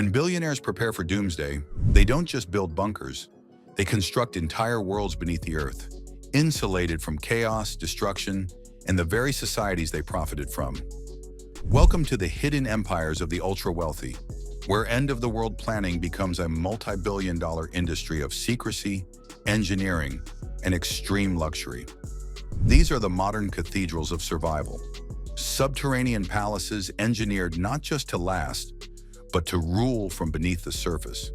When billionaires prepare for doomsday, they don't just build bunkers, they construct entire worlds beneath the earth, insulated from chaos, destruction, and the very societies they profited from. Welcome to the hidden empires of the ultra-wealthy, where end-of-the-world planning becomes a multi-billion-dollar industry of secrecy, engineering, and extreme luxury. These are the modern cathedrals of survival, subterranean palaces engineered not just to last, but to rule from beneath the surface.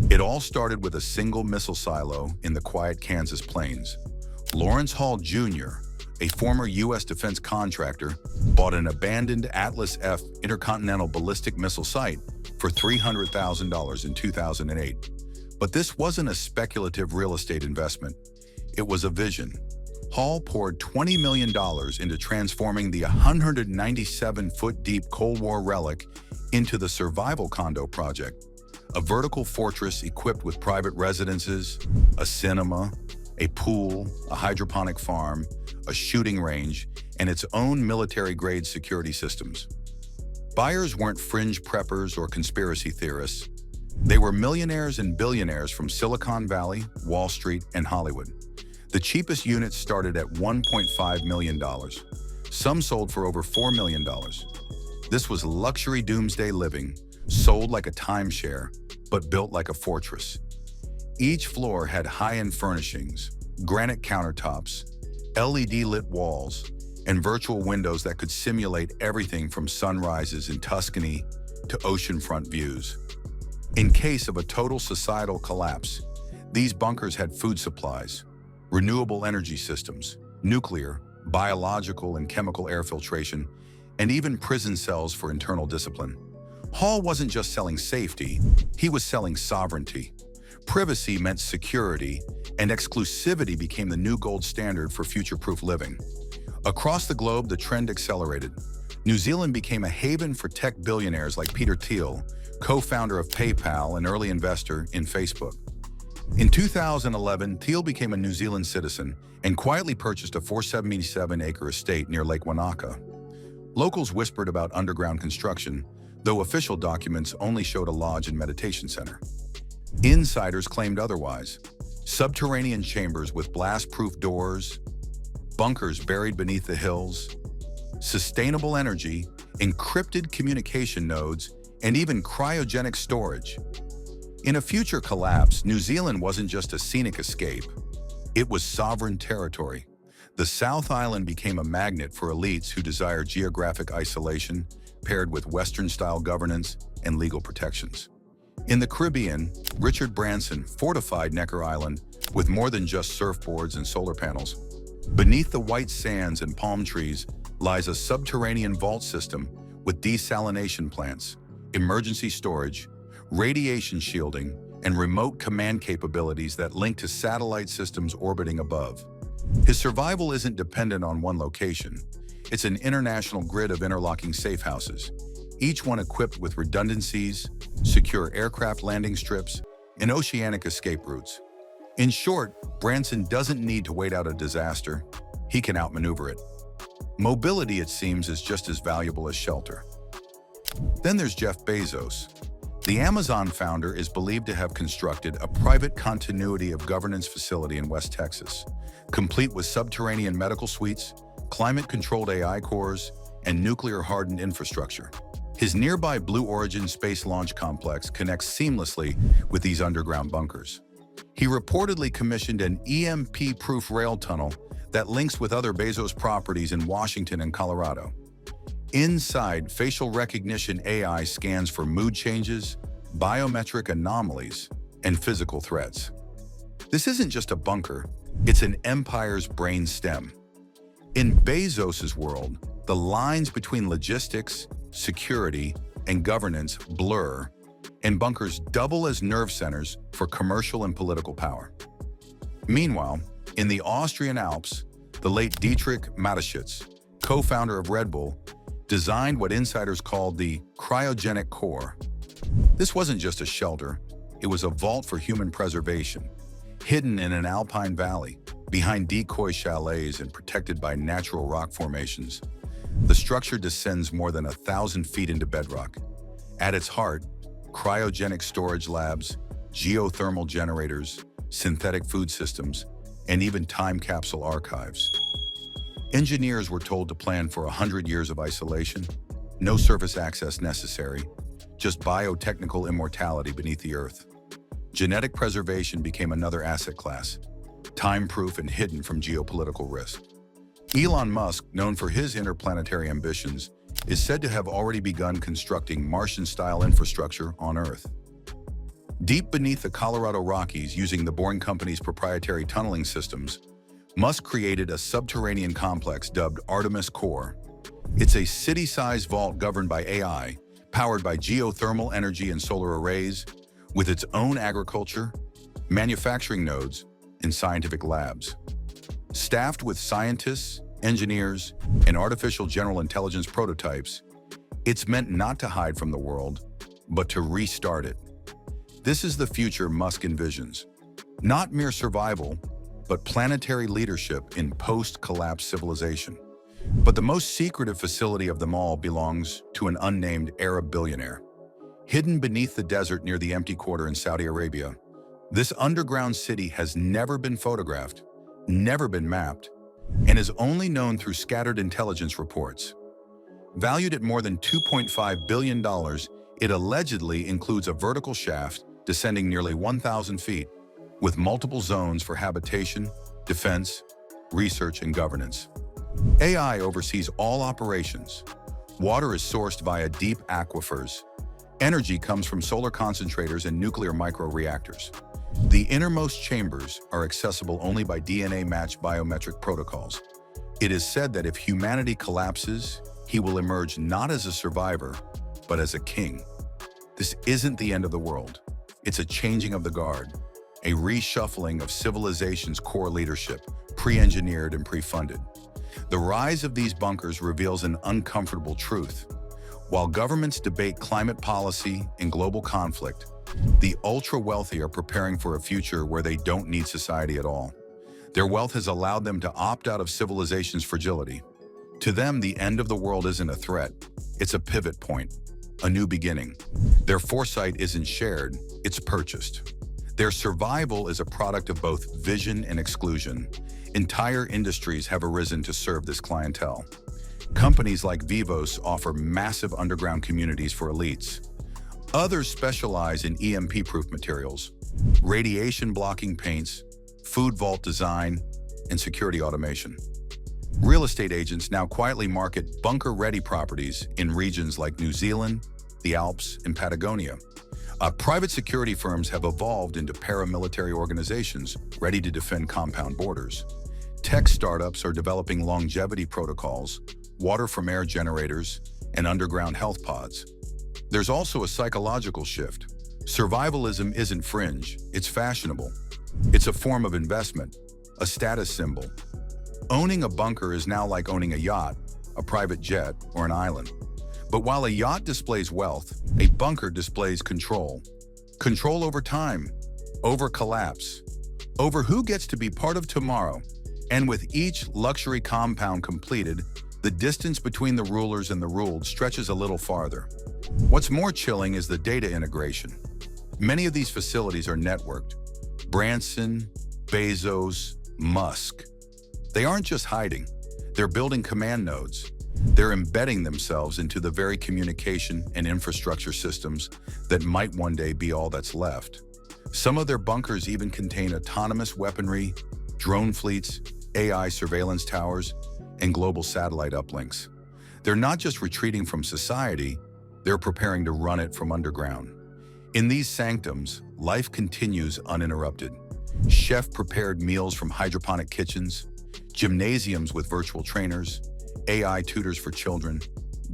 It all started with a single missile silo in the quiet Kansas plains. Lawrence Hall Jr., a former U.S. defense contractor, bought an abandoned Atlas F intercontinental ballistic missile site for $300,000 in 2008. But this wasn't a speculative real estate investment. It was a vision. Hall poured $20 million into transforming the 197-foot-deep Cold War relic into the Survival Condo project, a vertical fortress equipped with private residences, a cinema, a pool, a hydroponic farm, a shooting range, and its own military-grade security systems. Buyers weren't fringe preppers or conspiracy theorists. They were millionaires and billionaires from Silicon Valley, Wall Street, and Hollywood. The cheapest units started at $1.5 million. Some sold for over $4 million. This was luxury doomsday living, sold like a timeshare, but built like a fortress. Each floor had high-end furnishings, granite countertops, LED-lit walls, and virtual windows that could simulate everything from sunrises in Tuscany to oceanfront views. In case of a total societal collapse, these bunkers had food supplies, renewable energy systems, nuclear, biological and chemical air filtration, and even prison cells for internal discipline. Hall wasn't just selling safety, he was selling sovereignty. Privacy meant security, and exclusivity became the new gold standard for future-proof living. Across the globe, the trend accelerated. New Zealand became a haven for tech billionaires like Peter Thiel, co-founder of PayPal and early investor in Facebook. In 2011, Thiel became a New Zealand citizen and quietly purchased a 477-acre estate near Lake Wanaka. Locals whispered about underground construction, though official documents only showed a lodge and meditation center. Insiders claimed otherwise. Subterranean chambers with blast-proof doors, bunkers buried beneath the hills, sustainable energy, encrypted communication nodes, and even cryogenic storage. In a future collapse, New Zealand wasn't just a scenic escape. It was sovereign territory. The South Island became a magnet for elites who desire geographic isolation, paired with Western-style governance and legal protections. In the Caribbean, Richard Branson fortified Necker Island with more than just surfboards and solar panels. Beneath the white sands and palm trees lies a subterranean vault system with desalination plants, emergency storage, radiation shielding, and remote command capabilities that link to satellite systems orbiting above. His survival isn't dependent on one location. It's an international grid of interlocking safe houses, each one equipped with redundancies, secure aircraft landing strips, and oceanic escape routes. In short, Branson doesn't need to wait out a disaster. He can outmaneuver it. Mobility, it seems, is just as valuable as shelter. Then there's Jeff Bezos. The Amazon founder is believed to have constructed a private continuity of governance facility in West Texas, complete with subterranean medical suites, climate-controlled AI cores, and nuclear-hardened infrastructure. His nearby Blue Origin space launch complex connects seamlessly with these underground bunkers. He reportedly commissioned an EMP-proof rail tunnel that links with other Bezos properties in Washington and Colorado. Inside, facial recognition AI scans for mood changes, biometric anomalies, and physical threats. This isn't just a bunker, it's an empire's brain stem. In Bezos's world, the lines between logistics, security, and governance blur, and bunkers double as nerve centers for commercial and political power. Meanwhile, in the Austrian Alps, the late Dietrich Mateschitz, co-founder of Red Bull, designed what insiders called the cryogenic core. This wasn't just a shelter, it was a vault for human preservation, hidden in an alpine valley, behind decoy chalets and protected by natural rock formations. The structure descends more than 1,000 feet into bedrock. At its heart, cryogenic storage labs, geothermal generators, synthetic food systems, and even time capsule archives. Engineers were told to plan for 100 years of isolation, no surface access necessary, just biotechnical immortality beneath the earth. Genetic preservation became another asset class, time-proof and hidden from geopolitical risk. Elon Musk, known for his interplanetary ambitions, is said to have already begun constructing Martian-style infrastructure on Earth. Deep beneath the Colorado Rockies, using the Boring Company's proprietary tunneling systems, Musk created a subterranean complex dubbed Artemis Core. It's a city-sized vault governed by AI, powered by geothermal energy and solar arrays, with its own agriculture, manufacturing nodes, and scientific labs. Staffed with scientists, engineers, and artificial general intelligence prototypes, it's meant not to hide from the world, but to restart it. This is the future Musk envisions. Not mere survival, but planetary leadership in post-collapse civilization. But the most secretive facility of them all belongs to an unnamed Arab billionaire. Hidden beneath the desert near the Empty Quarter in Saudi Arabia, this underground city has never been photographed, never been mapped, and is only known through scattered intelligence reports. Valued at more than $2.5 billion, it allegedly includes a vertical shaft descending nearly 1,000 feet, with multiple zones for habitation, defense, research, and governance. AI oversees all operations. Water is sourced via deep aquifers. Energy comes from solar concentrators and nuclear microreactors. The innermost chambers are accessible only by DNA-matched biometric protocols. It is said that if humanity collapses, he will emerge not as a survivor, but as a king. This isn't the end of the world. It's a changing of the guard, a reshuffling of civilization's core leadership, pre-engineered and pre-funded. The rise of these bunkers reveals an uncomfortable truth. While governments debate climate policy and global conflict, the ultra-wealthy are preparing for a future where they don't need society at all. Their wealth has allowed them to opt out of civilization's fragility. To them, the end of the world isn't a threat. It's a pivot point, a new beginning. Their foresight isn't shared, it's purchased. Their survival is a product of both vision and exclusion. Entire industries have arisen to serve this clientele. Companies like Vivos offer massive underground communities for elites. Others specialize in EMP-proof materials, radiation-blocking paints, food vault design, and security automation. Real estate agents now quietly market bunker-ready properties in regions like New Zealand, the Alps, and Patagonia. Private security firms have evolved into paramilitary organizations ready to defend compound borders. Tech startups are developing longevity protocols, water-from-air generators, and underground health pods. There's also a psychological shift. Survivalism isn't fringe, it's fashionable. It's a form of investment, a status symbol. Owning a bunker is now like owning a yacht, a private jet, or an island. But while a yacht displays wealth, a bunker displays control. Control over time, over collapse, over who gets to be part of tomorrow. And with each luxury compound completed, the distance between the rulers and the ruled stretches a little farther. What's more chilling is the data integration. Many of these facilities are networked. Branson, Bezos, Musk. They aren't just hiding. They're building command nodes. They're embedding themselves into the very communication and infrastructure systems that might one day be all that's left. Some of their bunkers even contain autonomous weaponry, drone fleets, AI surveillance towers, and global satellite uplinks. They're not just retreating from society, they're preparing to run it from underground. In these sanctums, life continues uninterrupted. Chef-prepared meals from hydroponic kitchens, gymnasiums with virtual trainers, AI tutors for children,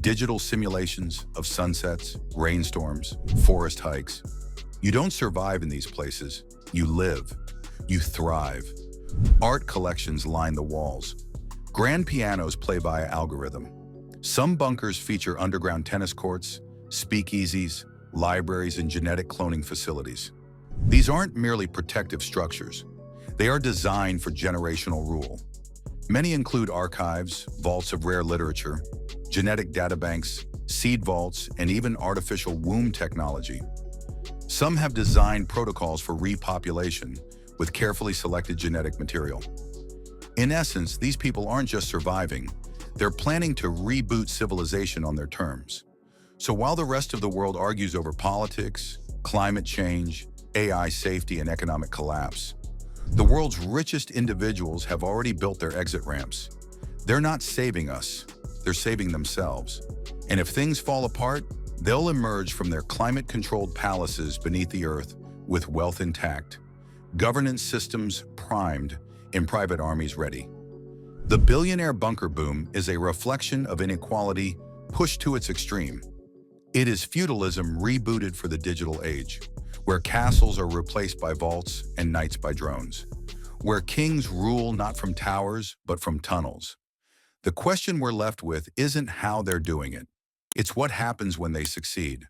digital simulations of sunsets, rainstorms, forest hikes. You don't survive in these places, you live, you thrive. Art collections line the walls. Grand pianos play via algorithm. Some bunkers feature underground tennis courts, speakeasies, libraries, and genetic cloning facilities. These aren't merely protective structures. They are designed for generational rule. Many include archives, vaults of rare literature, genetic databanks, seed vaults, and even artificial womb technology. Some have designed protocols for repopulation with carefully selected genetic material. In essence, these people aren't just surviving, they're planning to reboot civilization on their terms. So while the rest of the world argues over politics, climate change, AI safety, and economic collapse, the world's richest individuals have already built their exit ramps. They're not saving us, they're saving themselves. And if things fall apart, they'll emerge from their climate-controlled palaces beneath the earth with wealth intact, governance systems primed, and private armies ready. The billionaire bunker boom is a reflection of inequality pushed to its extreme. It is feudalism rebooted for the digital age, where castles are replaced by vaults and knights by drones, where kings rule not from towers but from tunnels. The question we're left with isn't how they're doing it. It's what happens when they succeed.